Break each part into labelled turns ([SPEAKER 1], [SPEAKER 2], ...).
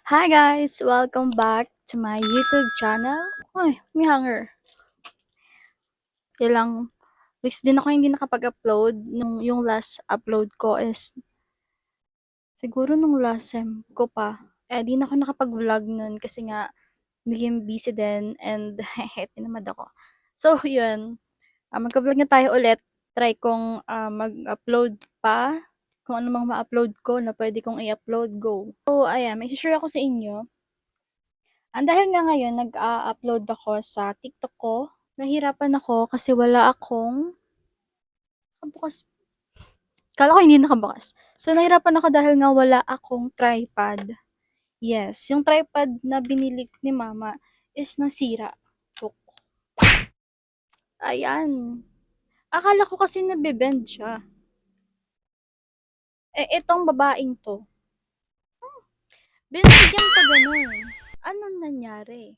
[SPEAKER 1] Hi guys! Welcome back to my YouTube channel. Ay, may hanger. Ilang weeks din ako hindi nakapag-upload. Yung last upload ko is siguro nung last sem ko pa. Di na ako nakapag-vlog nun kasi nga naging busy din and tinamad ako. So, yun. Magka-vlog na tayo ulit. Try kong mag-upload pa. Kung ano mang ma-upload ko na pwede kong i-upload, go. So, ayan, may share ako sa inyo. Dahil nga ngayon nag-a-upload ako sa TikTok ko, nahirapan ako kasi wala akong nakabukas. Akala ko hindi nakabukas. So, nahirapan ako dahil nga wala akong tripod. Yes, yung tripod na binili ni mama is nasira. Tuk. Ayan. Akala ko kasi nabe-bend siya. Itong babaeng 'to, binigyan pa gano'n. Anong nangyari?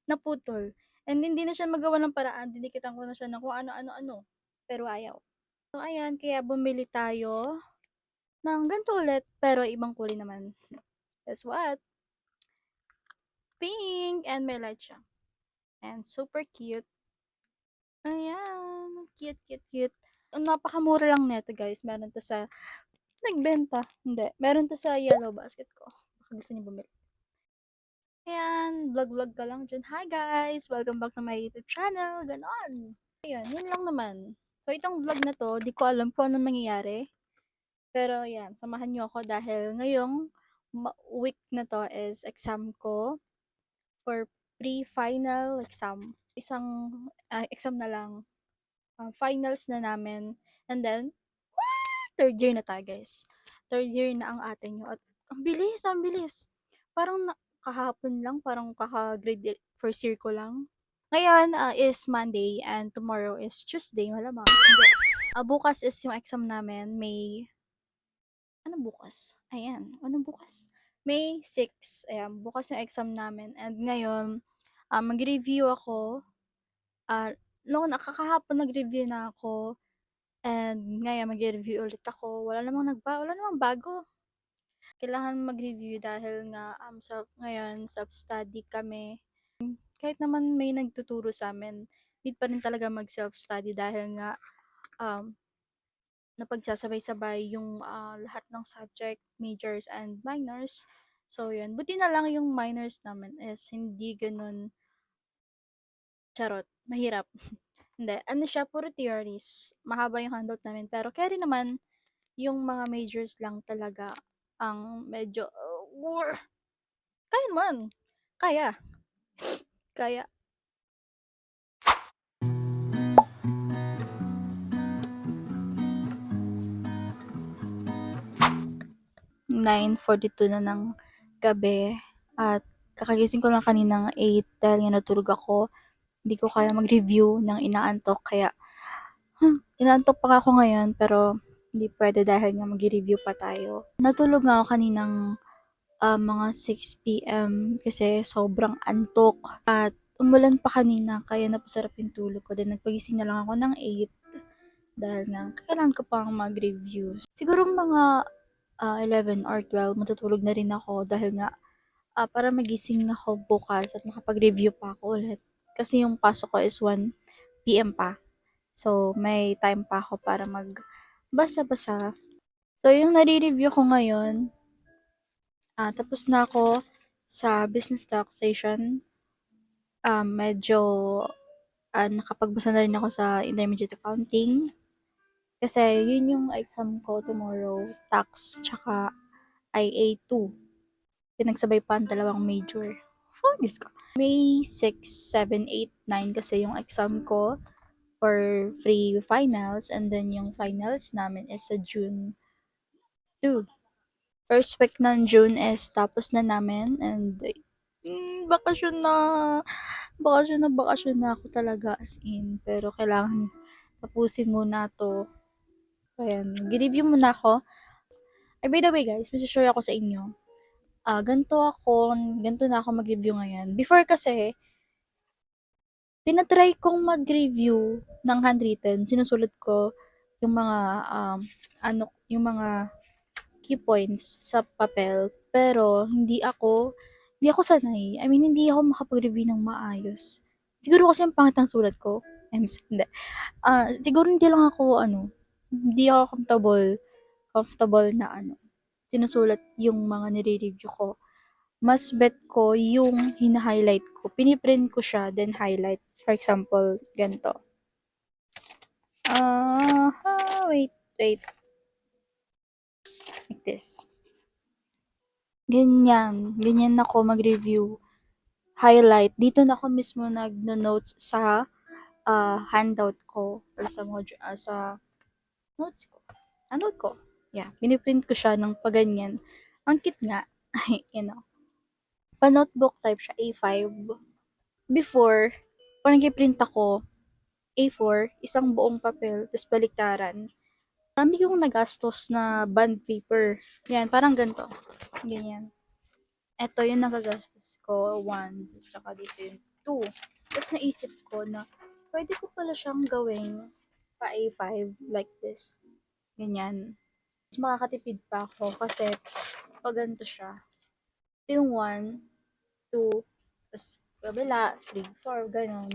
[SPEAKER 1] Naputol. And hindi na siya magawa ng paraan, dinikitan ko na siya ng kung ano-ano-ano, pero ayaw. So ayan, kaya bumili tayo ng ganito ulit, pero ibang kulay naman. Guess what? Pink! And may light siya. And super cute. Ayan. Cute, cute, cute. Napakamura lang nito guys. Meron to sa nagbenta. Hindi. Meron to sa yellow basket ko. Baka gusto niyo bumili. Ayan. Vlog-vlog ka lang dyan. Hi guys! Welcome back to my YouTube channel. Ganon. Ayan. Yun lang naman. So itong vlog na to, di ko alam kung anong mangyayari. Pero yan, samahan niyo ako dahil ngayong week na to is exam ko for pre-final exam. Isang exam na lang. Finals na namin. And then, third year na tayo guys. Third year na ang atin nyo. At ang bilis, ang bilis. Parang kahapon lang, parang kaka-grade first year ko lang. Ngayon is Monday and tomorrow is Tuesday. Malamang. Hindi. Bukas is yung exam namin. Ano bukas? Ayan, ano bukas? May 6. Ayan, bukas yung exam namin. And ngayon, mag-review ako. Noon, kakahapon nag-review na ako. And ngayon, mag-review ulit ako. Wala namang bago. Kailangan mag-review dahil nga ngayon, self-study kami. Kahit naman may nagtuturo sa amin, need pa rin talaga mag-self-study dahil nga um, napagsasabay-sabay yung lahat ng subject, majors and minors. So, yun. Buti na lang yung minors naman is hindi ganun charot. Mahirap. Hindi. Ano siya, puro theories. Mahaba yung handout namin. Pero carry naman yung mga majors lang talaga ang medyo, kaya naman. Kaya. Kaya. 9:42 na ng gabi at kakagising ko lang kaninang 8 dahil nga natulog ako. Hindi ko kaya mag-review ng inaantok kaya inaantok pa ako ngayon pero hindi pwede dahil nga mag-review pa tayo. Natulog nga ako kaninang mga 6 PM kasi sobrang antok at umulan pa kanina kaya napasarap yung tulog ko. Then nagpagising na lang ako ng 8 dahil nga kailangan ko pang mag-review. Siguro mga 11 or 12 matutulog na rin ako dahil nga para magising ako bukas at makapag-review pa ako ulit. Kasi yung pasok ko is 1 PM pa. So, may time pa ako para magbasa-basa. So, yung nare-review ko ngayon, tapos na ako sa business taxation. Medyo nakapagbasa na rin ako sa intermediate accounting. Kasi yun yung exam ko tomorrow, tax tsaka IA2. Pinagsabay pa ang dalawang major. Oh, Diyos ko. May 6, 7, 8, 9 kasi yung exam ko for free finals and then yung finals namin is sa June 2. First week ng June is tapos na namin and bakasyon na. Bakasyon na ako talaga as in. Pero kailangan tapusin muna to. Ayan, mag-review muna ako. By the way guys, may share ako sa inyo. Ganito na ako mag-review ngayon. Before kasi, tinatry kong mag-review ng handwritten. Sinusulat ko yung mga, yung mga key points sa papel, pero hindi ako sanay. I mean, hindi ako makapag-review ng maayos. Siguro kasi ang pangit ng sulat ko. Hindi. Siguro hindi ako comfortable na sinusulat yung mga nire-review ko. Mas bet ko yung hina-highlight ko. Piniprint ko siya, then highlight. For example, ganito. Wait, wait. Like this. Ganyan ako mag-review. Highlight. Dito na ako mismo nagno-notes sa handout ko or sa notes ko. Handout ko. Yeah, piniprint ko siya ng paganyan. Ang cute nga. Pa-notebook type siya, A5. Before, parang print ako, A4, isang buong papel, tapos baliktaran. Dami kong nagastos na bond paper. Yan, parang ganito. Ganyan. Ito yung nagagastos ko, 1, saka dito yung 2. Tapos naisip ko na, pwede ko pala siyang gawing pa A5, like this. Ganyan. Mas makakatipid pa ako kasi pag ganito siya. Ito yung 1, 2, tapos kabila, 3, 4, ganun.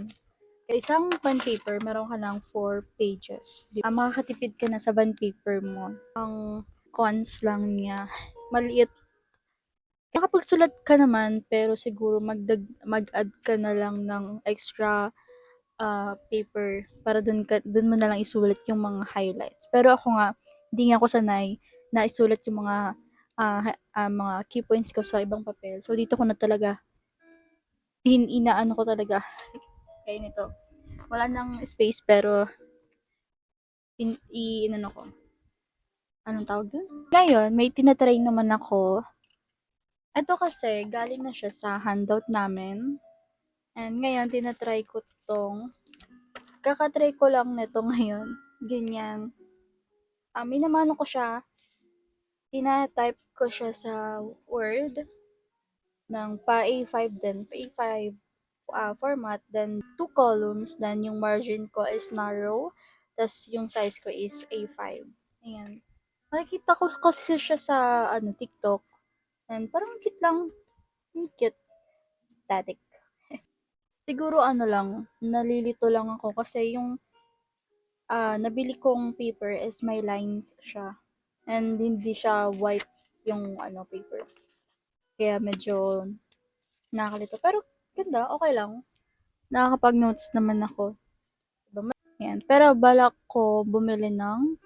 [SPEAKER 1] Kaya isang bond paper, meron ka ng 4 pages. Makakatipid ka na sa bond paper mo. Ang cons lang niya, maliit. Makapagsulat ka naman, pero siguro mag-add ka na lang ng extra paper para dun mo na lang isulat yung mga highlights. Pero ako nga, hindi nga ako sanay na isulat yung mga key points ko sa ibang papel. So, dito ko na talaga inaano ko talaga kaya nito. Wala nang space pero inano ko. Anong tawag dun? Ngayon, may tinatry naman ako. Ito kasi, galing na siya sa handout namin. And ngayon, tinatry ko kakatry ko lang nito ngayon. Ganyan. Minamano ko siya. Tina-type ko siya sa Word ng pa A5 din. Pa A5 format. Then, 2 columns. Then, yung margin ko is narrow. Tas yung size ko is A5. Ayan. Nakikita ko kasi siya sa TikTok. And parang cute lang. Cute. Static. Siguro lang, nalilito lang ako kasi yung nabili kong paper is may lines siya. And hindi siya white yung paper. Kaya medyo nakakalito. Pero ganda, okay lang. Nakakapag-notes naman ako. Yan. Pero balak ko bumili ng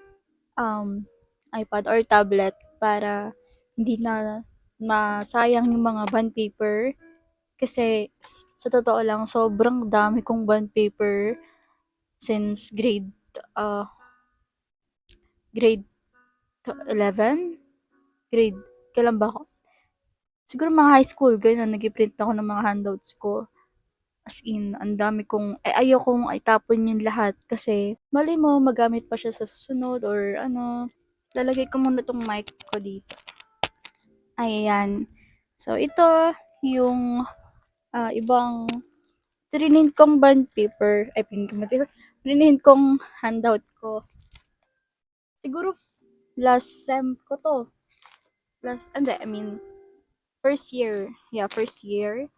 [SPEAKER 1] iPad or tablet para hindi na masayang yung mga bond paper. Kasi sa totoo lang, sobrang dami kong bond paper since grade 11? Kailan ba ako? Siguro mga high school, ganyan, nag-print ako ng mga handouts ko. As in, ang dami ayokong itapon yun lahat kasi mali mo, magamit pa siya sa susunod or lalagay ko muna tong mic ko dito. Ayan. So, ito yung ibang trinin kong bond paper. Trinin kong handout ko. Siguro, last sem ko to. First year. Yeah, first year.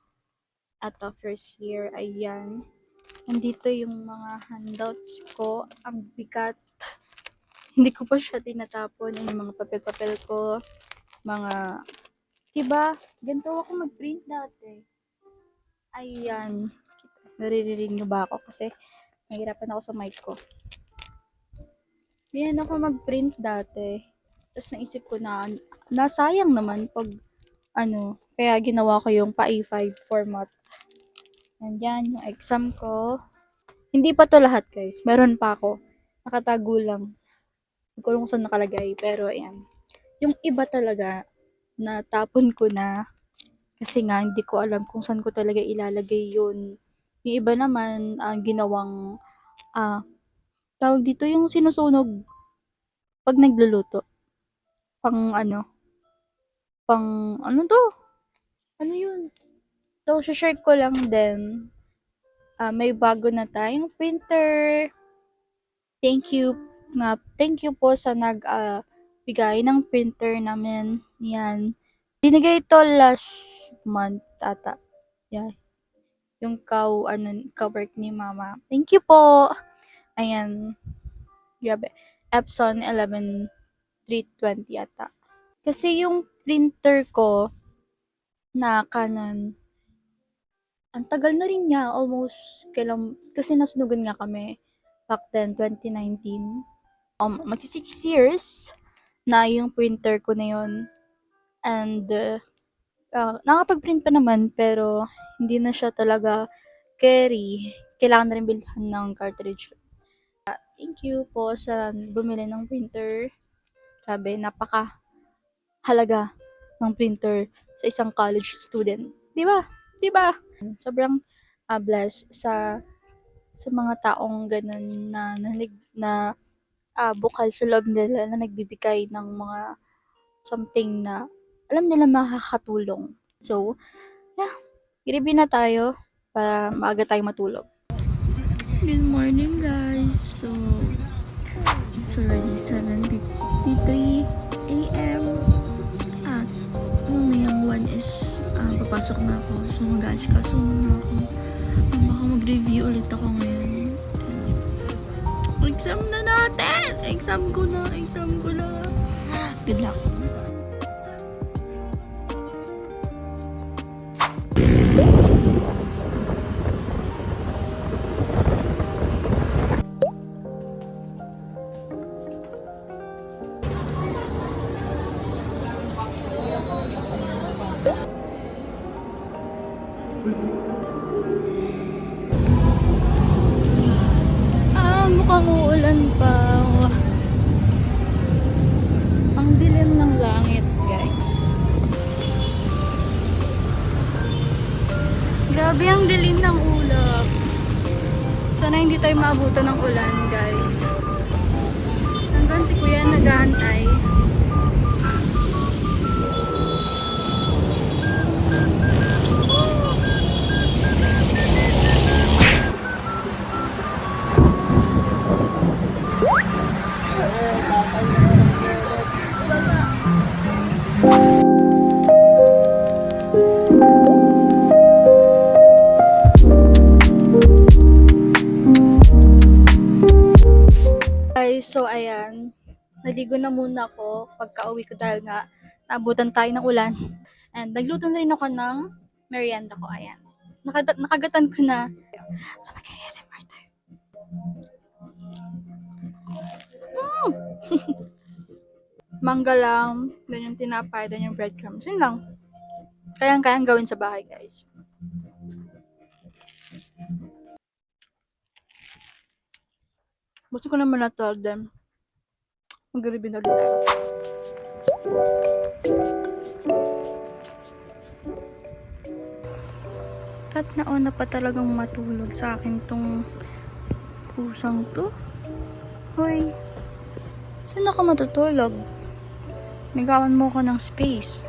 [SPEAKER 1] First year, ayan. Nandito yung mga handouts ko. Ang bigat. Hindi ko pa siya tinatapon. Yung mga papel-papel ko. Diba? Ganito ako mag-print dati. Ayan. Naririnig nyo ba ako? Kasi nahihirapan ako sa mic ko. Ganyan ako mag-print dati. Tapos naisip ko na nasayang naman pag kaya ginawa ko yung pa A5 format. Nandyan yung exam ko. Hindi pa to lahat, guys. Meron pa ako. Nakatago lang. Hindi ko alam kung saan nakalagay. Pero, ayan. Yung iba talaga, natapon ko na. Kasi nga, hindi ko alam kung saan ko talaga ilalagay yun. Yung iba naman, ginawang, tawag dito yung sinusunog pag nagluluto. Pang to? Ano yun? So, share ko lang din. May bago na tayong printer. Thank you po sa bigay ng printer namin. Yan. Binigay ito last month ata. Yeah. Yung ka-work ni mama. Thank you po! Ayan. Grabe. Epson 11320 ata. Kasi yung printer ko na Canon, ang tagal na rin niya. Almost, kasi nasunugan nga kami back then, 2019. Magsi 6 years na yung printer ko na yun. And, nakapag-print pa naman, pero hindi na siya talaga carry. Kailangan na rin bilhan ng cartridge. Thank you po sa bumili ng printer. Grabe, napaka-halaga ng printer sa isang college student. Di ba? Di ba? Sobrang blessed sa mga taong ganun na bukal sa loob nila na nagbibigay ng mga something na alam nila makakatulong. So, yeah, i-review na tayo para maaga tayong matulog. Good morning guys! So, it's already 7:53 a.m. At mamayang 1 is papasok na ako. So, mag-aasikaso muna ako. Baka mag-review ulit ako ngayon. Exam na natin! Exam ko na! Good luck! Mukhang uulan pa. Ang dilim ng langit, guys. Grabe ang dilim ng ulap. Sana hindi tayo maabutan ng ulan, guys. Nandun si Kuya nag-aantay. So, ayan. Naligo na muna ako pagka-uwi ko dahil nga naabutan tayo ng ulan. And nagluto na rin ako ng merienda ko. Ayan. Nakagatan ko na. So, mag-ASMR tayo. Mangga lang. Then yung tinapay. Then yung breadcrumbs. Yun lang. Kayang gawin sa bahay, guys. Gusto ko naman na-tell them. Mag-review na rin tayo. At nauna pa talagang matulog sa akin tong pusang to. Hoy, saan ako matutulog? Nagawan mo ko ng space.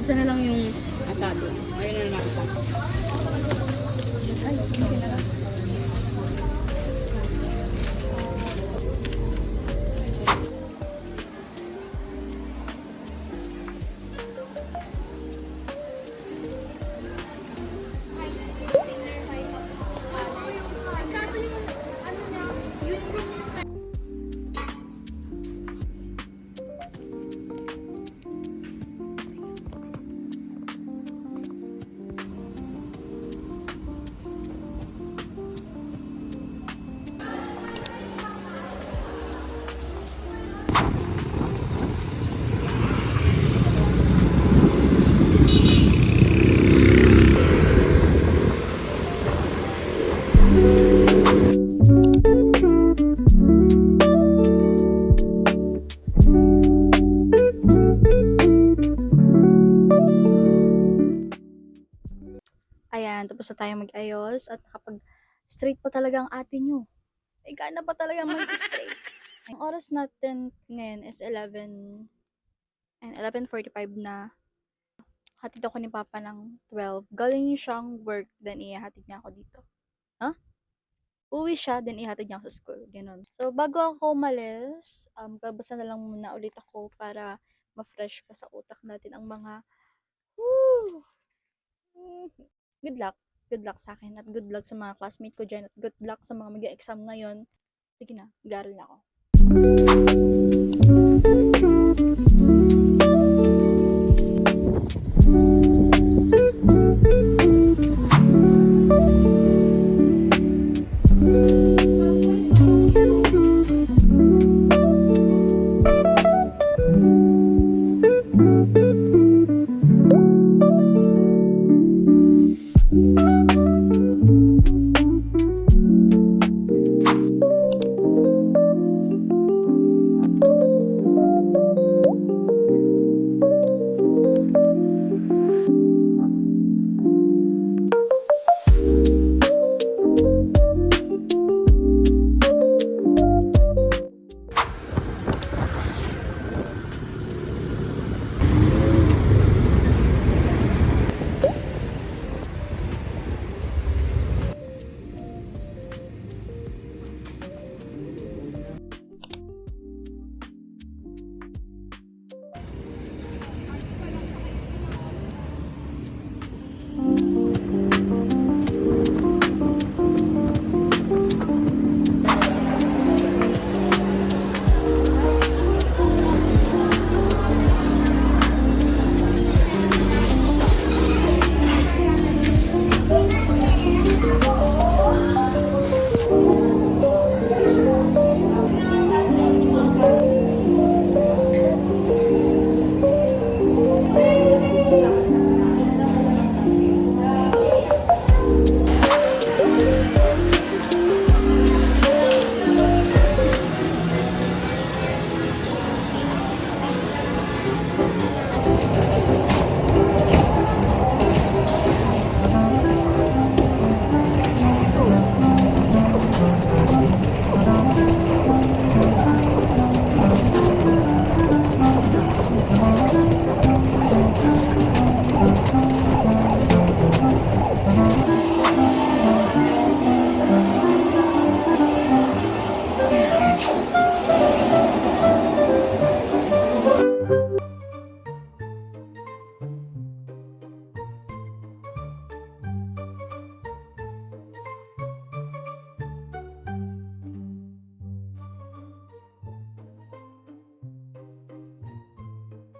[SPEAKER 1] Isa na lang yung asado. Ayun na lang. Ay, hindi na lang. Ayan, tapos na tayo mag-ayos at kapag straight pa talaga ang ate nyo. Ay, gana pa talaga mag-straight. Ang oras natin ngayon is 11 and 11:45 na. Hatid ako ni Papa ng 12. Galing siyang work, then ihahatid niya ako dito. Huh? Uwi siya, then ihatid niya ako sa school. Ganun. So, bago ako umalis, kabasa na lang muna ulit ako para ma-fresh pa sa utak natin ang mga woo! Good luck. Good luck sa akin at good luck sa mga classmate ko dyan at good luck sa mga mag-exam ngayon. Sige na, mag-aaral na ako.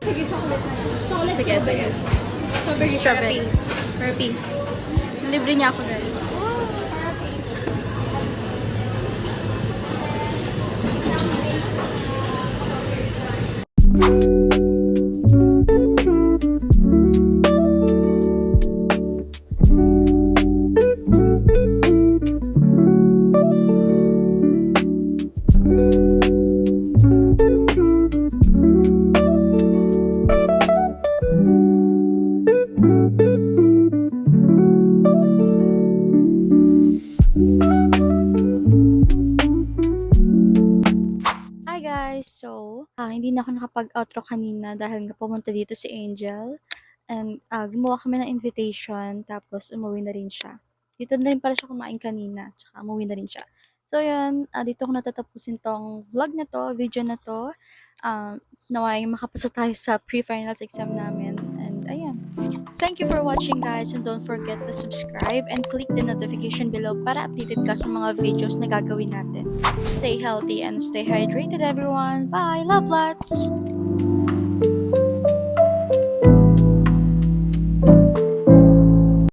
[SPEAKER 2] Sige, chocolate na lang. Chocolate
[SPEAKER 1] Sige, sige.
[SPEAKER 2] Strawberry.
[SPEAKER 1] Strawberry.
[SPEAKER 2] Para pink.
[SPEAKER 1] Libre niya ako, guys.
[SPEAKER 2] Para pink.
[SPEAKER 1] Hi guys! So, hindi na ako nakapag-outro kanina dahil nga pumunta dito si Angel. And gumawa kami ng invitation, tapos umuwi na rin siya. Dito na rin pala siya kumain kanina, tsaka umuwi na rin siya. So yun, dito ko natatapusin tong vlog na to, video na to. Naway makapasa tayo sa pre-finals exam namin. And ayan. Thank you for watching guys, and don't forget to subscribe and click the notification below para updated ka sa mga videos na gagawin natin. Stay healthy and stay hydrated everyone. Bye! Love lots!